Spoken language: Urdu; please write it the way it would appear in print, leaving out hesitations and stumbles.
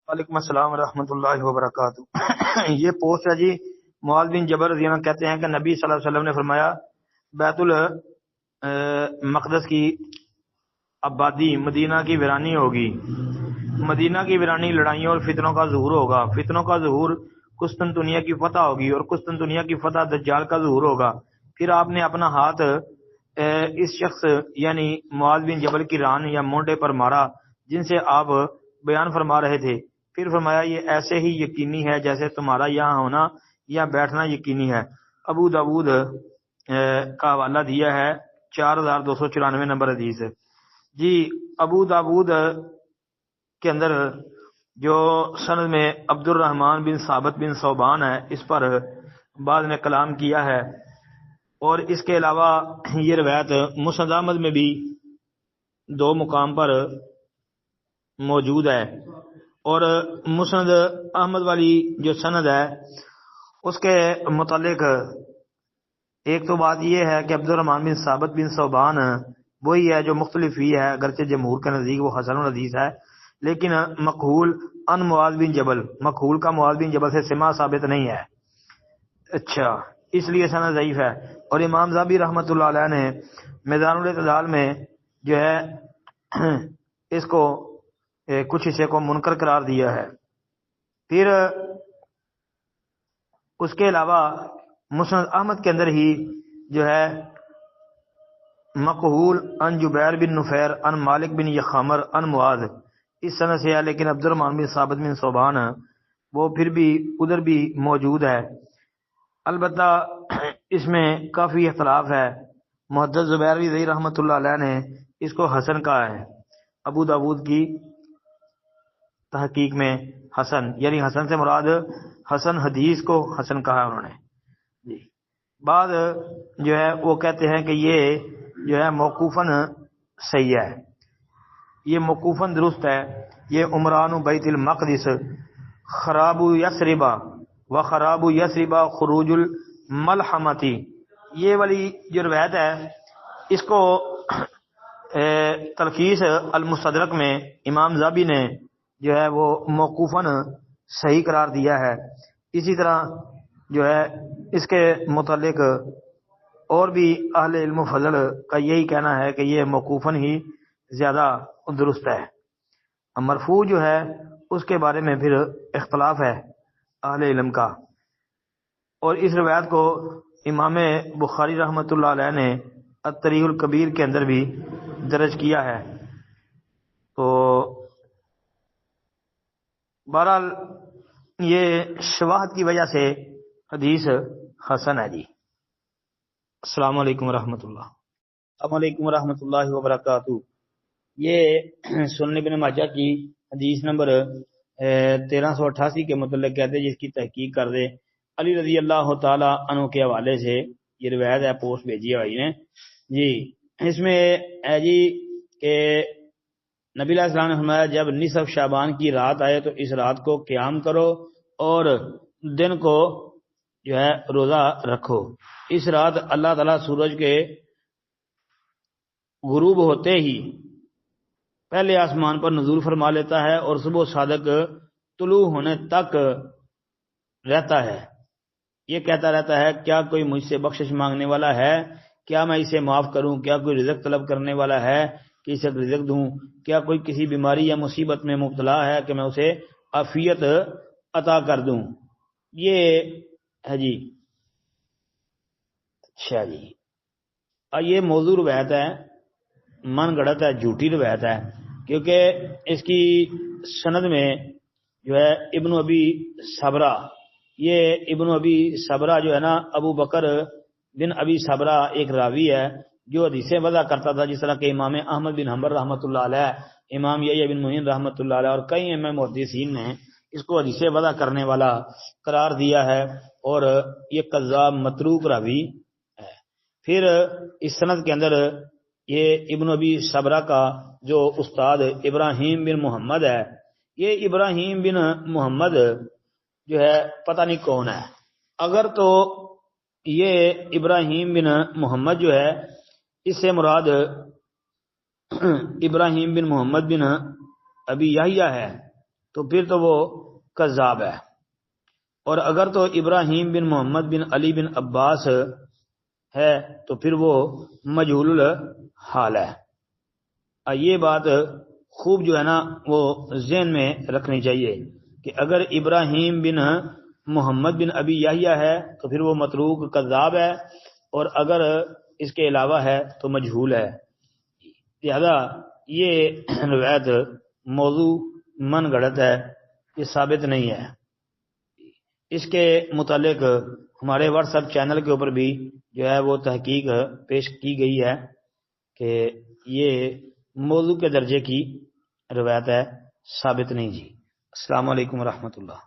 وعلیکم السلام ورحمۃ اللہ وبرکاتہ۔ یہ پوسٹ ہے جی، معاذ بن جبل رضی اللہ عنہ کہتے ہیں کہ نبی صلی اللہ علیہ وسلم نے فرمایا بیت المقدس کی آبادی مدینہ کی ویرانی ہوگی، مدینہ کی ویرانی لڑائیوں اور فتنوں کا ظہور ہوگا، فتنوں کا ظہور قسطنطنیہ کی فتح ہوگی اور قسطنطنیہ کی فتح دجال کا ظہور ہوگا۔ پھر آپ نے اپنا ہاتھ اس شخص یعنی معاذ بن جبل کی ران یا مونڈے پر مارا جن سے آپ بیان فرما رہے تھے، پھر فرمایا یہ ایسے ہی یقینی ہے جیسے تمہارا یہاں ہونا یا بیٹھنا یقینی ہے۔ ابو داود کا حوالہ دیا ہے 4294 نمبر حدیث۔ جی ابو داود کے اندر جو سند میں عبد الرحمن بن ثابت بن صوبان ہے، اس پر بعد نے کلام کیا ہے، اور اس کے علاوہ یہ روایت مسند احمد میں بھی 2 مقام پر موجود ہے، اور مسند احمد والی جو سند ہے اس کے متعلق ایک تو بات یہ ہے کہ عبد الرحمن بن ثابت بن صوبان وہی ہے جو مختلف ہی ہے، اگرچہ جمہور کے نزدیک وہ حسن الحدیث ہے، لیکن مقہول ان معاذ بن جبل، مقہول کا معاذ بن جبل سے سماع ثابت نہیں ہے، اچھا اس لیے سند ضعیف ہے۔ اور امام ذہبی رحمۃ اللہ علیہ نے میزان الاعتدال میں جو ہے اس کو کچھ حصے کو منکر قرار دیا ہے۔ پھر اس کے علاوہ مسند احمد کے اندر ہی جو ہے مقہول ان جبیر بن نفیر ان مالک بن یخامر ان معاذ اس سند سے ہے، لیکن عبد الرحمن بن ثابت بن صوبان وہ پھر بھی ادھر بھی موجود ہے، البتہ اس میں کافی اختلاف ہے۔ محدث زبیر رضی رحمۃ اللہ علیہ نے اس کو حسن کہا ہے، ابو داود کی تحقیق میں حسن یعنی حسن سے مراد حسن حدیث کو حسن کہا انہوں نے جی۔ بعد جو ہے وہ کہتے ہیں کہ یہ جو ہے موقوفاً صحیح ہے، یہ موقوفاً درست ہے۔ یہ عمران بیت المقدس خراب یثربا و خراب یثربا خروج الملحمتی، یہ والی جو روایت ہے اس کو تلخیص المستدرک میں امام ذہبی نے جو ہے وہ موقوفاً صحیح قرار دیا ہے۔ اسی طرح جو ہے اس کے متعلق اور بھی اہل علم و فضل کا یہی کہنا ہے کہ یہ موقوفاً ہی زیادہ درست ہے۔ مرفوع جو ہے اس کے بارے میں پھر اختلاف ہے اہل علم کا، اور اس روایت کو امام بخاری رحمۃ اللہ علیہ نے التاریخ الکبیر کے اندر بھی درج کیا ہے۔ تو بہرحال یہ شواہد کی وجہ سے حدیث حسن ہے جی۔ السلام علیکم ورحمۃ اللہ۔ السلام علیکم ورحمۃ اللہ وبرکاتہ۔ یہ سنن ابن ماجہ کی حدیث نمبر 1388 کے متعلق کہتے ہیں، جس کی تحقیق کر دے علی رضی اللہ تعالی عنہ کے حوالے سے یہ روایت ہے، پوسٹ بھیجی ہے بھائی نے جی۔ اس میں ہے جی کہ نبی علیہ السلام نے فرمایا جب نصف شعبان کی رات آئے تو اس رات کو قیام کرو اور دن کو جو ہے روزہ رکھو۔ اس رات اللہ تعالیٰ سورج کے غروب ہوتے ہی پہلے آسمان پر نزول فرما لیتا ہے اور صبح صادق طلوع ہونے تک رہتا ہے، یہ کہتا رہتا ہے کیا کوئی مجھ سے بخشش مانگنے والا ہے، کیا میں اسے معاف کروں، کیا کوئی رزق طلب کرنے والا ہے کہ اسے رزق دوں، کیا کوئی کسی بیماری یا مصیبت میں مبتلا ہے کہ میں اسے عافیت عطا کر دوں۔ یہ ہے جی اچھا جی، یہ موضوع روایت ہے، من گڑت ہے، جھوٹی روایت ہے، کیونکہ اس کی سند میں جو ہے ابن ابی صبرہ، یہ ابن ابی صبرہ جو ہے نا ابو بکر بن ابی صبرہ ایک راوی ہے جو حدیثیں وضع کرتا تھا، جس طرح کہ امام احمد بن حنبل رحمۃ اللہ علیہ، امام یحییٰ بن معین رحمۃ اللہ علیہ اور کئی امام محدثین نے اس کو حدیثیں وضع کرنے والا قرار دیا ہے، اور یہ کذاب متروک راوی ہے۔ پھر اس سند کے اندر یہ ابن ابی صبرہ کا جو استاد ابراہیم بن محمد ہے، یہ ابراہیم بن محمد جو ہے پتہ نہیں کون ہے، اگر تو یہ ابراہیم بن محمد جو ہے اس سے مراد ابراہیم بن محمد بن ابی یحییٰ ہے تو پھر تو وہ کذاب ہے، اور اگر تو ابراہیم بن محمد بن علی بن عباس ہے تو پھر وہ مجہول الحال ہے۔ یہ بات خوب جو ہے نا وہ ذہن میں رکھنی چاہیے کہ اگر ابراہیم بن محمد بن ابی یحییٰ ہے تو پھر وہ متروک کذاب ہے، اور اگر اس کے علاوہ ہے تو مجہول ہے۔ لہذا یہ روایت موضوع من گھڑت ہے، یہ ثابت نہیں ہے۔ اس کے متعلق ہمارے واٹس ایپ چینل کے اوپر بھی جو ہے وہ تحقیق پیش کی گئی ہے کہ یہ موضوع کے درجے کی روایت ہے، ثابت نہیں جی۔ السلام علیکم ورحمۃ اللہ۔